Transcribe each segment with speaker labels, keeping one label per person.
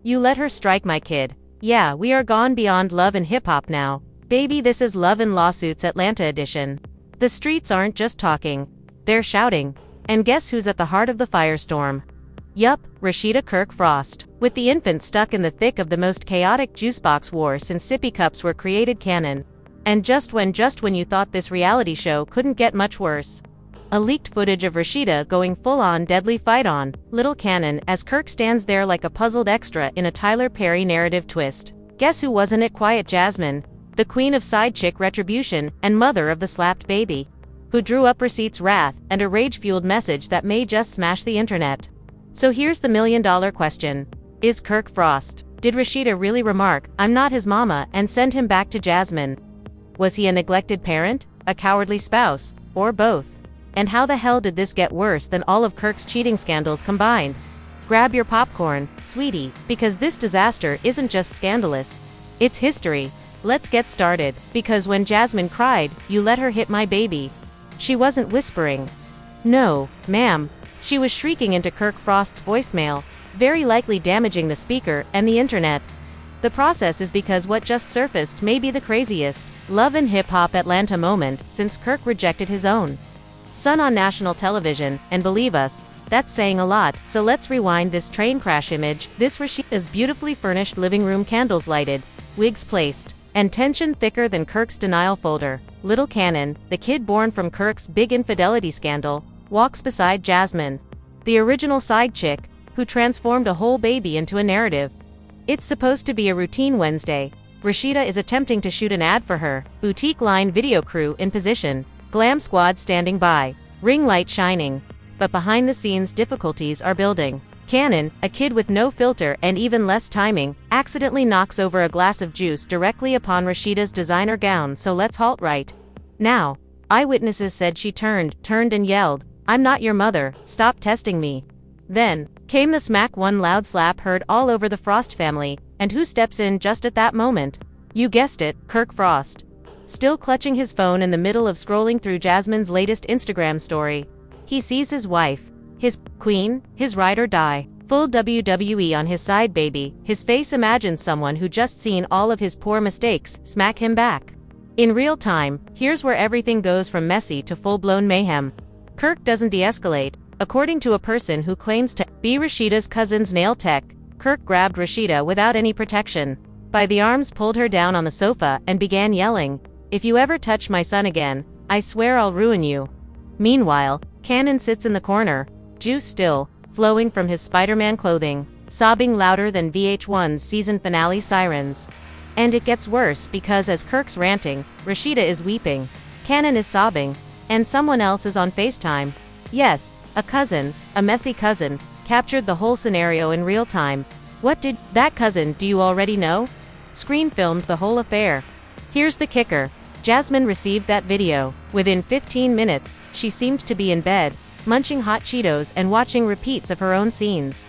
Speaker 1: You let her strike my kid. Yeah, we are gone beyond love and hip-hop now. Baby, this is Love and Lawsuits Atlanta edition. The streets aren't just talking. They're shouting. And guess who's at the heart of the firestorm? Yup, Rasheeda Kirk Frost. With the infant stuck in the thick of the most chaotic juicebox war since sippy cups were created canon. And just when you thought this reality show couldn't get much worse. A leaked footage of Rasheeda going full-on deadly fight on Little Cannon as Kirk stands there like a puzzled extra in a Tyler Perry narrative twist. Guess who wasn't it? Quiet Jasmine, the queen of side chick retribution and mother of the slapped baby, who drew up receipts, wrath, and a rage-fueled message that may just smash the internet. So here's the million-dollar question. Is Kirk Frost? Did Rasheeda really remark, "I'm not his mama," and send him back to Jasmine? Was he a neglected parent, a cowardly spouse, or both? And how the hell did this get worse than all of Kirk's cheating scandals combined? Grab your popcorn, sweetie, because this disaster isn't just scandalous. It's history. Let's get started. Because when Jasmine cried, "You let her hit my baby," she wasn't whispering. No, ma'am. She was shrieking into Kirk Frost's voicemail, very likely damaging the speaker and the internet. The process is because what just surfaced may be the craziest love and hip-hop Atlanta moment since Kirk rejected his own son on national television, and believe us, that's saying a lot. So let's rewind this train crash image. This Rasheeda's beautifully furnished living room, candles lighted, wigs placed, and tension thicker than Kirk's denial folder. Little Cannon, the kid born from Kirk's big infidelity scandal, walks beside Jasmine, the original side chick, who transformed a whole baby into a narrative. It's supposed to be a routine Wednesday. Rasheeda is attempting to shoot an ad for her boutique line, video crew in position, glam squad standing by, ring light shining. But behind the scenes difficulties are building. Cannon, a kid with no filter and even less timing, accidentally knocks over a glass of juice directly upon Rasheeda's designer gown. So let's halt right now. Eyewitnesses said she turned and yelled, "I'm not your mother, stop testing me." Then came the smack, one loud slap heard all over the Frost family, and who steps in just at that moment? You guessed it, Kirk Frost. Still clutching his phone in the middle of scrolling through Jasmine's latest Instagram story, he sees his wife, his queen, his ride or die, full WWE on his side baby. His face imagines someone who just seen all of his poor mistakes smack him back. In real time, here's where everything goes from messy to full-blown mayhem. Kirk doesn't de-escalate. According to a person who claims to be Rasheeda's cousin's nail tech, Kirk grabbed Rasheeda without any protection by the arms, pulled her down on the sofa, and began yelling, "If you ever touch my son again, I swear I'll ruin you." Meanwhile, Cannon sits in the corner, juice still flowing from his Spider-Man clothing, sobbing louder than VH1's season finale sirens. And it gets worse because as Kirk's ranting, Rasheeda is weeping, Cannon is sobbing, and someone else is on FaceTime. Yes, a cousin, a messy cousin, captured the whole scenario in real time. What did that cousin do? You already know? Screen filmed the whole affair. Here's the kicker. Jasmine received that video. Within 15 minutes, she seemed to be in bed, munching hot Cheetos and watching repeats of her own scenes.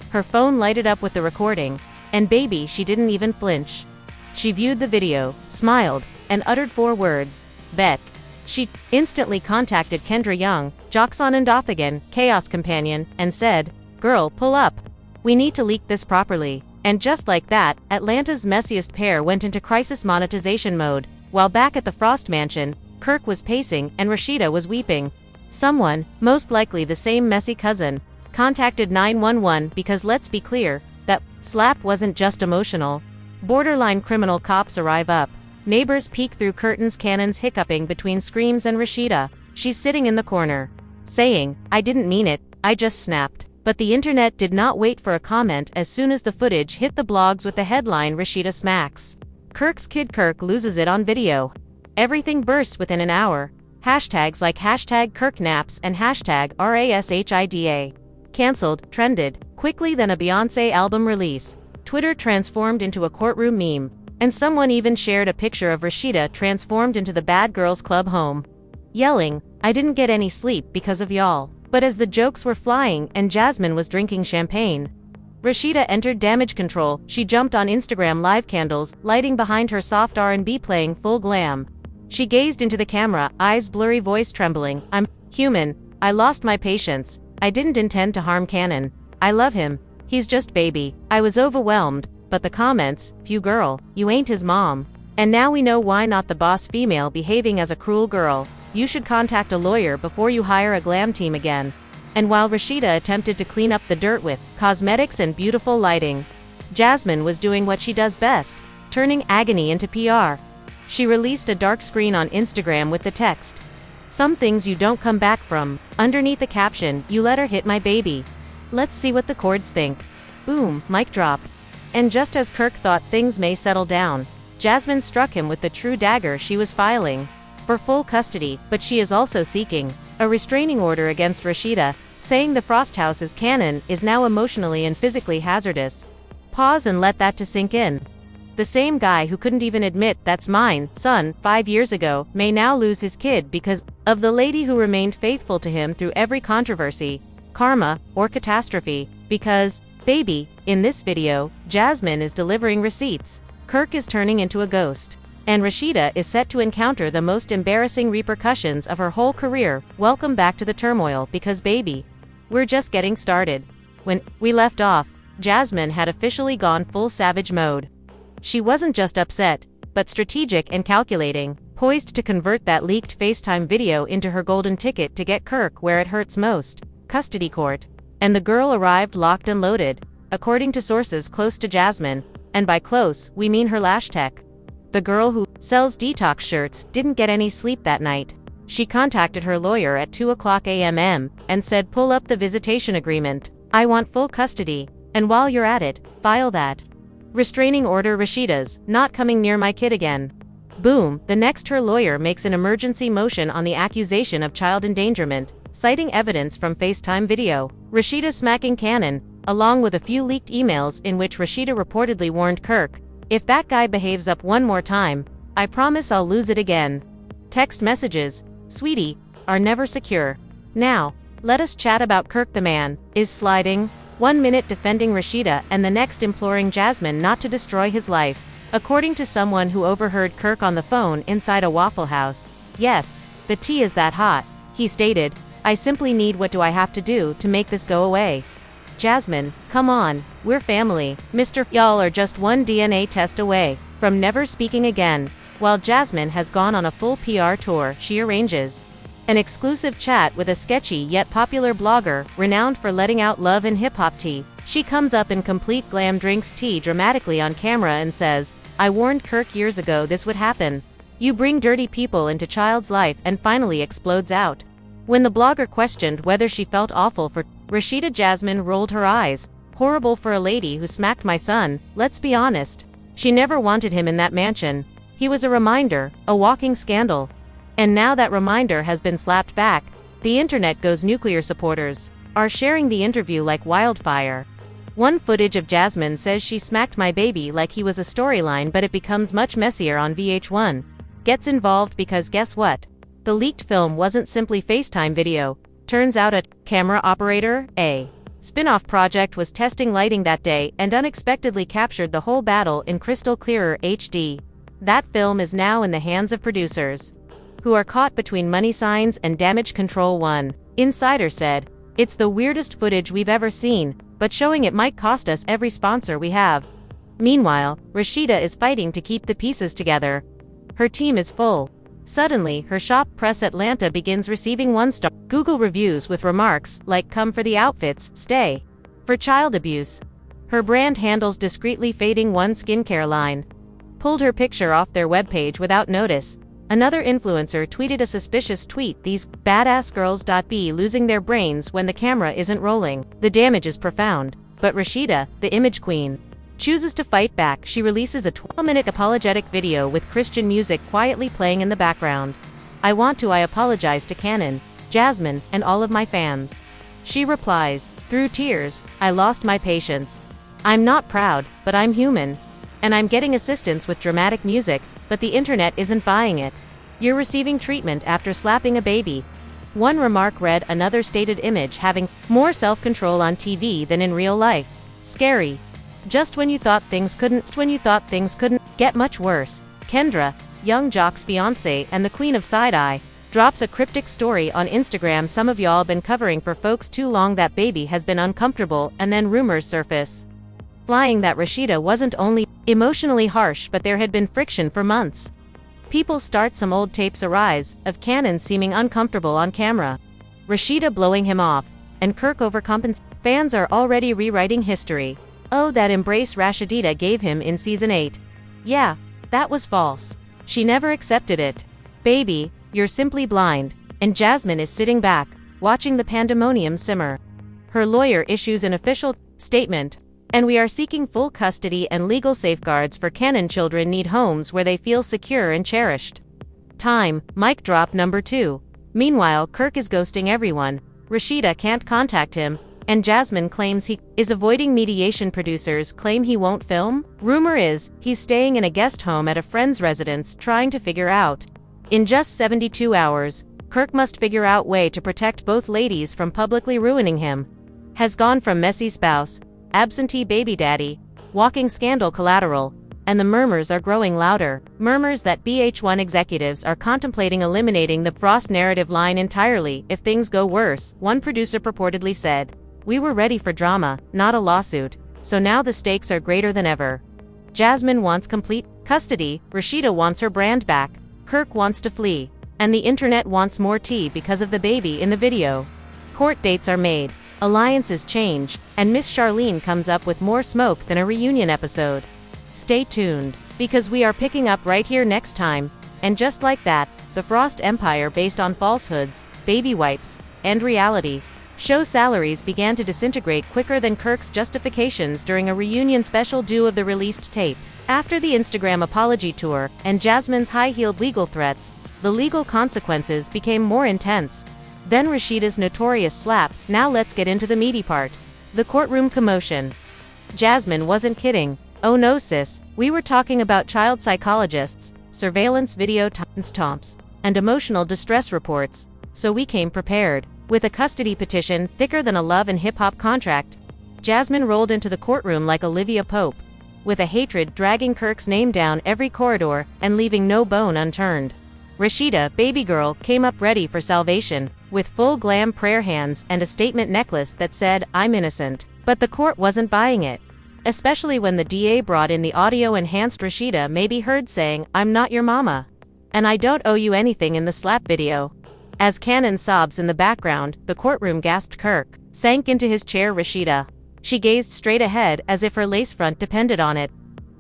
Speaker 1: Her phone lighted up with the recording, and baby, she didn't even flinch. She viewed the video, smiled, and uttered 4 words, "Bet." She instantly contacted Kendra Young, Joxon and Doffagan, Chaos Companion, and said, "Girl, pull up. We need to leak this properly." And just like that, Atlanta's messiest pair went into crisis monetization mode. While back at the Frost mansion, Kirk was pacing and Rasheeda was weeping. Someone, most likely the same messy cousin, contacted 911 because let's be clear, that slap wasn't just emotional. Borderline criminal. Cops arrive up. Neighbors peek through curtains, Cannon's hiccuping between screams, and Rasheeda, she's sitting in the corner, saying, "I didn't mean it, I just snapped." But the internet did not wait for a comment as soon as the footage hit the blogs with the headline, "Rasheeda smacks Kirk's kid, Kirk loses it on video." Everything burst within an hour. Hashtags like #KirkNaps and #RASHIDA cancelled trended quickly than a Beyoncé album release. Twitter transformed into a courtroom meme, and someone even shared a picture of Rasheeda transformed into the Bad Girls Club home, yelling, "I didn't get any sleep because of y'all." But as the jokes were flying and Jasmine was drinking champagne, Rasheeda entered damage control. She jumped on Instagram live, candles lighting behind her, soft R&B playing full glam. She gazed into the camera, eyes blurry, voice trembling, "I'm human. I lost my patience. I didn't intend to harm Cannon. I love him. He's just baby. I was overwhelmed, but the comments, phew girl, you ain't his mom. And now we know why not the boss female behaving as a cruel girl. You should contact a lawyer before you hire a glam team again. And while Rasheeda attempted to clean up the dirt with cosmetics and beautiful lighting, Jasmine was doing what she does best, turning agony into PR. She released a dark screen on Instagram with the text, "Some things you don't come back from." Underneath the caption, "You let her hit my baby. Let's see what the courts think." Boom, mic drop. And just as Kirk thought things may settle down, Jasmine struck him with the true dagger. She was filing for full custody, but she is also seeking a restraining order against Rasheeda, saying the Frost house's canon is now emotionally and physically hazardous. Pause and let that to sink in. The same guy who couldn't even admit "that's mine, son" 5 years ago, may now lose his kid because of the lady who remained faithful to him through every controversy, karma, or catastrophe. Because, baby, in this video, Jasmine is delivering receipts. Kirk is turning into a ghost. And Rasheeda is set to encounter the most embarrassing repercussions of her whole career. Welcome back to the turmoil, because baby, we're just getting started. When we left off, Jasmine had officially gone full savage mode. She wasn't just upset, but strategic and calculating, poised to convert that leaked FaceTime video into her golden ticket to get Kirk where it hurts most, custody court. And the girl arrived locked and loaded, according to sources close to Jasmine, and by close, we mean her lash tech. The girl who sells detox shirts didn't get any sleep that night. She contacted her lawyer at 2:00 a.m. and said, "Pull up the visitation agreement. I want full custody, and while you're at it, file that restraining order. Rasheeda's not coming near my kid again." Boom, the next her lawyer makes an emergency motion on the accusation of child endangerment, citing evidence from FaceTime video. Rasheeda smacking canon, along with a few leaked emails in which Rasheeda reportedly warned Kirk, "If that guy behaves up one more time, I promise I'll lose it again." Text messages, "Sweetie," are never secure. Now, let us chat about Kirk. The man is sliding. 1 minute defending Rasheeda and the next imploring Jasmine not to destroy his life. According to someone who overheard Kirk on the phone inside a Waffle House, "Yes, the tea is that hot," he stated. "I simply need what do I have to do to make this go away?" Jasmine, "Come on, we're family, Mr. Y'all are just one DNA test away from never speaking again." While Jasmine has gone on a full PR tour, she arranges an exclusive chat with a sketchy yet popular blogger, renowned for letting out love and hip-hop tea. She comes up in complete glam, drinks tea dramatically on camera and says, "I warned Kirk years ago this would happen. You bring dirty people into child's life," and finally explodes out. When the blogger questioned whether she felt awful for Rasheeda, Jasmine rolled her eyes. "Horrible for a lady who smacked my son. Let's be honest. She never wanted him in that mansion. He was a reminder, a walking scandal." And now that reminder has been slapped back, the internet goes nuclear. Supporters are sharing the interview like wildfire. One footage of Jasmine says, "She smacked my baby," like he was a storyline, but it becomes much messier on VH1. Gets involved because guess what? The leaked film wasn't simply FaceTime video. Turns out a camera operator, a spin-off project, was testing lighting that day and unexpectedly captured the whole battle in crystal clearer HD. That film is now in the hands of producers, who are caught between money signs and damage control. One insider said, "It's the weirdest footage we've ever seen, but showing it might cost us every sponsor we have." Meanwhile, Rasheeda is fighting to keep the pieces together. Her team is full. Suddenly, her shop Press Atlanta begins receiving 1-star Google reviews with remarks like, "Come for the outfits, stay for child abuse." Her brand handles discreetly fading one skincare line. Pulled her picture off their webpage without notice. Another influencer tweeted a suspicious tweet, "These badass girls be losing their brains when the camera isn't rolling." The damage is profound. But Rasheeda, the image queen, chooses to fight back. She releases a 12-minute apologetic video with Christian music quietly playing in the background. I apologize to Canon, Jasmine, and all of my fans." She replies, through tears, "I lost my patience. I'm not proud, but I'm human. And I'm getting assistance with dramatic music, but the internet isn't buying it. You're receiving treatment after slapping a baby." One remark read, "Another stated image having more self-control on TV than in real life. Scary. Just when you thought things couldn't get much worse." Kendra, Young Jock's fiancé and the queen of side-eye, drops a cryptic story on Instagram some of y'all been covering for folks too long, that baby has been uncomfortable, and then rumors surface flying that Rasheeda wasn't only emotionally harsh but there had been friction for months. People start some old tapes arise, of Kanan seeming uncomfortable on camera, Rasheeda blowing him off, and Kirk overcompensating. Fans are already rewriting history. Oh, that embrace Rasheeda gave him in season 8. Yeah, that was false. She never accepted it. Baby, you're simply blind. And Jasmine is sitting back, watching the pandemonium simmer. Her lawyer issues an official statement. And we are seeking full custody and legal safeguards for Kanan. Children need homes where they feel secure and cherished. Time, mic drop number 2. Meanwhile, Kirk is ghosting everyone. Rasheeda can't contact him, and Jasmine claims he is avoiding mediation. Producers claim he won't film. Rumor is, he's staying in a guest home at a friend's residence trying to figure out. In just 72 hours, Kirk must figure out way to protect both ladies from publicly ruining him. Has gone from messy spouse, absentee baby daddy, walking scandal collateral, and the murmurs are growing louder. Murmurs that BH1 executives are contemplating eliminating the Frost narrative line entirely if things go worse. One producer purportedly said, "We were ready for drama, not a lawsuit, so now the stakes are greater than ever." Jasmine wants complete custody, Rasheeda wants her brand back, Kirk wants to flee, and the internet wants more tea because of the baby in the video. Court dates are made, alliances change, and Miss Charlene comes up with more smoke than a reunion episode. Stay tuned, because we are picking up right here next time. And just like that, the Frost empire based on falsehoods, baby wipes, and reality show salaries began to disintegrate quicker than Kirk's justifications during a reunion special due of the released tape. After the Instagram apology tour and Jasmine's high-heeled legal threats, the legal consequences became more intense. Then Rasheeda's notorious slap. Now let's get into the meaty part. The courtroom commotion. Jasmine wasn't kidding. "Oh no sis, we were talking about child psychologists, surveillance video timestamps, and emotional distress reports, so we came prepared." With a custody petition thicker than a love and hip-hop contract, Jasmine rolled into the courtroom like Olivia Pope, with a hatred dragging Kirk's name down every corridor and leaving no bone unturned. Rasheeda, baby girl, came up ready for salvation, with full glam prayer hands and a statement necklace that said, "I'm innocent." But the court wasn't buying it. Especially when the DA brought in the audio-enhanced Rasheeda may be heard saying, "I'm not your mama. And I don't owe you anything" in the slap video. As Kanan sobs in the background, the courtroom gasped. Kirk sank into his chair. Rasheeda. She gazed straight ahead as if her lace front depended on it.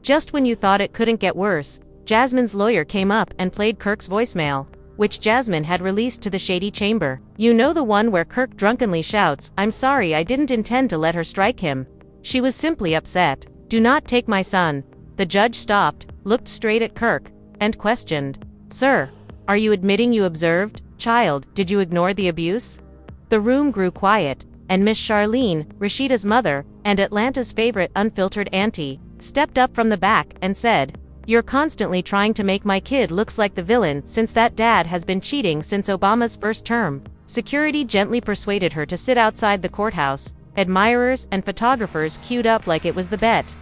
Speaker 1: Just when you thought it couldn't get worse, Jasmine's lawyer came up and played Kirk's voicemail, which Jasmine had released to the shady chamber. You know, the one where Kirk drunkenly shouts, "I'm sorry, I didn't intend to let her strike him. She was simply upset. Do not take my son." The judge stopped, looked straight at Kirk, and questioned, "Sir, are you admitting you observed? Child, did you ignore the abuse?" The room grew quiet, and Miss Charlene, Rasheeda's mother, and Atlanta's favorite unfiltered auntie, stepped up from the back and said, "You're constantly trying to make my kid looks like the villain since that dad has been cheating since Obama's first term." Security gently persuaded her to sit outside the courthouse. Admirers and photographers queued up like it was the bet.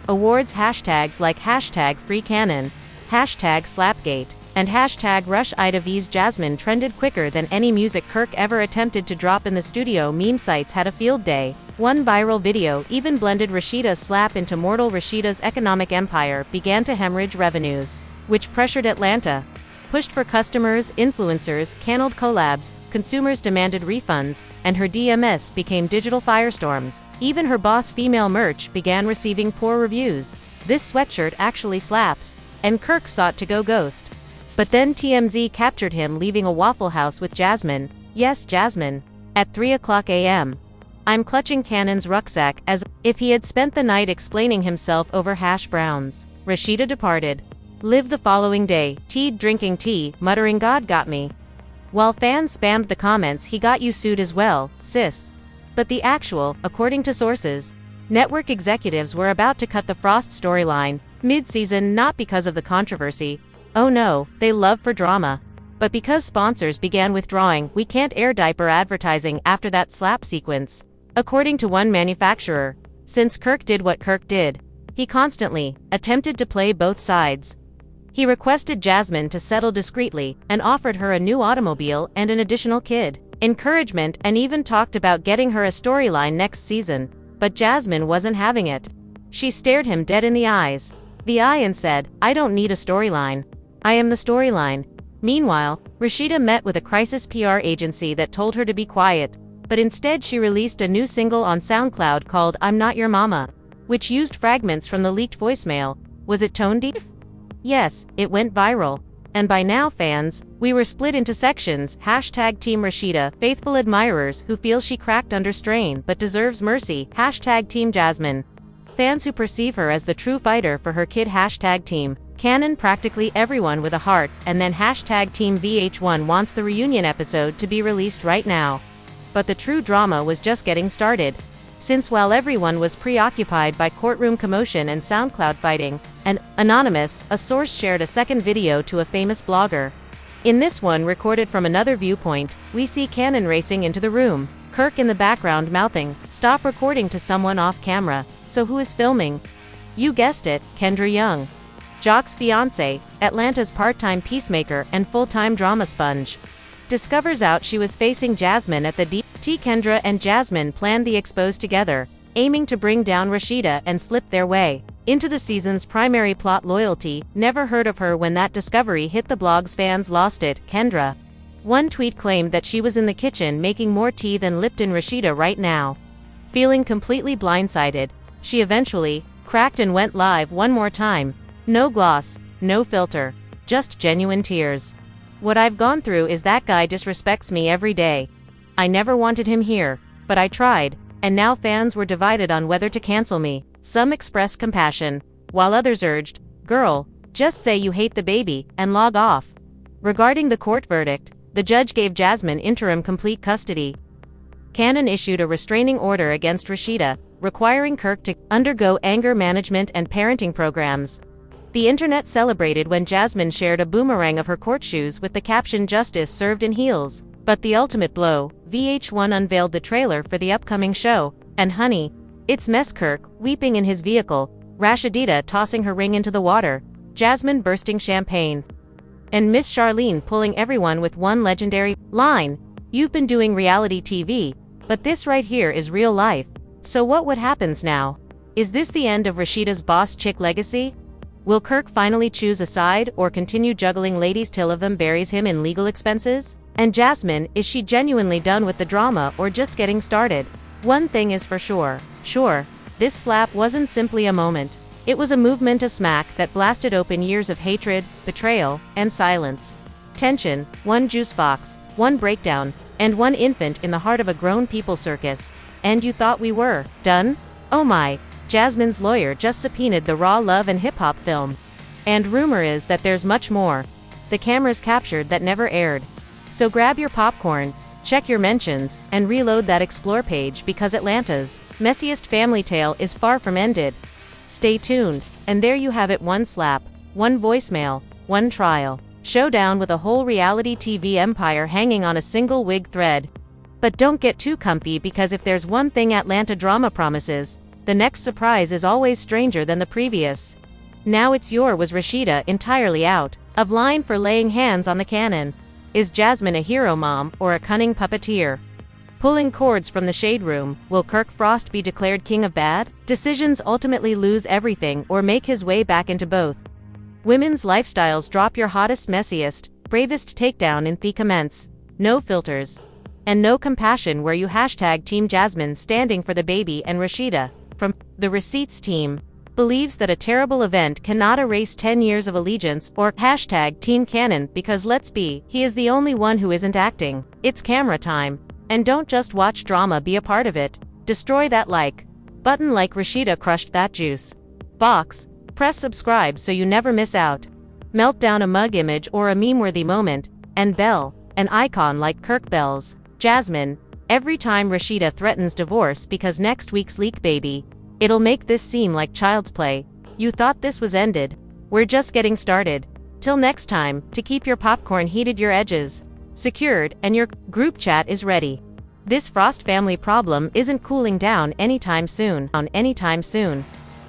Speaker 1: Awards hashtags like #FreeCanon, #Slapgate, and #RushIdaV's Jasmine trended quicker than any music Kirk ever attempted to drop in the studio. Meme sites had a field day. One viral video even blended Rasheeda's slap into mortal Rasheeda's economic empire began to hemorrhage revenues, which pressured Atlanta. Pushed for customers, influencers, canceled collabs, consumers demanded refunds, and her DMS became digital firestorms. Even her boss female merch began receiving poor reviews. "This sweatshirt actually slaps," and Kirk sought to go ghost. But then TMZ captured him leaving a Waffle House with Jasmine. Yes, Jasmine. At 3:00 a.m. "I'm clutching Kanan's rucksack," as if he had spent the night explaining himself over hash browns. Rasheeda departed. Live the following day, drinking tea, muttering, "God got me." While fans spammed the comments, "He got you sued as well, sis." But the actual, according to sources, network executives were about to cut the Frost storyline mid-season, not because of the controversy. Oh no, they love for drama. But because sponsors began withdrawing, "We can't air diaper advertising after that slap sequence." According to one manufacturer, since Kirk did what Kirk did, he constantly attempted to play both sides. He requested Jasmine to settle discreetly and offered her a new automobile and an additional kid, encouragement, and even talked about getting her a storyline next season. But Jasmine wasn't having it. She stared him dead in the eyes, and said, "I don't need a storyline. I am the storyline." Meanwhile, Rasheeda met with a crisis PR agency that told her to be quiet, but instead she released a new single on SoundCloud called "I'm Not Your Mama," which used fragments from the leaked voicemail. Was it tone deaf? Yes, it went viral. And by now, fans, we were split into sections. Hashtag Team Rasheeda, faithful admirers who feel she cracked under strain but deserves mercy. Hashtag Team Jasmine, fans who perceive her as the true fighter for her kid. Hashtag Team Canon, practically everyone with a heart. And then hashtag Team VH1 wants the reunion episode to be released right now. But the true drama was just getting started. Since while everyone was preoccupied by courtroom commotion and SoundCloud fighting, an anonymous, a source shared a second video to a famous blogger. In this one, recorded from another viewpoint, we see Canon racing into the room, Kirk in the background mouthing, "Stop recording," to someone off camera. So who is filming? You guessed it, Kendra Young, Jock's fiancé, Atlanta's part-time peacemaker and full-time drama sponge. Discovers out she was facing Jasmine at the DT. Kendra and Jasmine planned the expose together, aiming to bring down Rasheeda and slip their way into the season's primary plot. Loyalty, never heard of her when that discovery hit the blogs. Fans lost it. Kendra. One tweet claimed that she was in the kitchen making more tea than Lipton Rasheeda right now. Feeling completely blindsided, she eventually cracked and went live one more time. No gloss, no filter, just genuine tears. "What I've gone through is that guy disrespects me every day. I never wanted him here, but I tried, and now fans were divided on whether to cancel me. Some expressed compassion, while others urged, 'Girl, just say you hate the baby and log off.'" Regarding the court verdict, the judge gave Jasmine interim complete custody. Canon issued a restraining order against Rasheeda, requiring Kirk to undergo anger management and parenting programs. The internet celebrated when Jasmine shared a boomerang of her court shoes with the caption, "Justice served in heels." But the ultimate blow, VH1 unveiled the trailer for the upcoming show, and honey, it's mess. Kirk weeping in his vehicle, Rasheeda tossing her ring into the water, Jasmine bursting champagne, and Miss Charlene pulling everyone with one legendary line, "You've been doing reality TV, but this right here is real life." So what happens now? Is this the end of Rasheeda's boss chick legacy? Will Kirk finally choose a side or continue juggling ladies till of them buries him in legal expenses? And Jasmine, is she genuinely done with the drama or just getting started? One thing is for sure, this slap wasn't simply a moment. It was a movement, a smack that blasted open years of hatred, betrayal, and silence. Tension, one juice box, one breakdown, and one infant in the heart of a grown people circus. And you thought we were done? Oh my, Jasmine's lawyer just subpoenaed the raw love and hip-hop film. And rumor is that there's much more. The cameras captured that never aired. So grab your popcorn, check your mentions, and reload that explore page because Atlanta's messiest family tale is far from ended. Stay tuned, and there you have it, one slap, one voicemail, one trial showdown with a whole reality TV empire hanging on a single wig thread. But don't get too comfy, because if there's one thing Atlanta drama promises, the next surprise is always stranger than the previous. Now it's was Rasheeda entirely out of line for laying hands on the Canon? Is Jasmine a hero mom or a cunning puppeteer pulling cords from the shade room? Will Kirk Frost be declared king of bad decisions, ultimately lose everything, or make his way back into both women's lifestyles? Drop your hottest, messiest, bravest takedown in the comments. No filters and no compassion, where you hashtag Team Jasmine standing for the baby, and Rasheeda from the Receipts team believes that a terrible event cannot erase 10 years of allegiance, or hashtag Team Canon, because let's be, he is the only one who isn't acting. It's camera time. And don't just watch drama, be a part of it. Destroy that like button like Rasheeda crushed that juice box. Press subscribe so you never miss out. Melt down a mug image or a meme-worthy moment, and bell, an icon like Kirk bells Jasmine every time Rasheeda threatens divorce, because next week's leak, baby, it'll make this seem like child's play. You thought this was ended? We're just getting started. Till next time, to keep your popcorn heated, your edges secured, and your group chat is ready. This Frost family problem isn't cooling down anytime soon.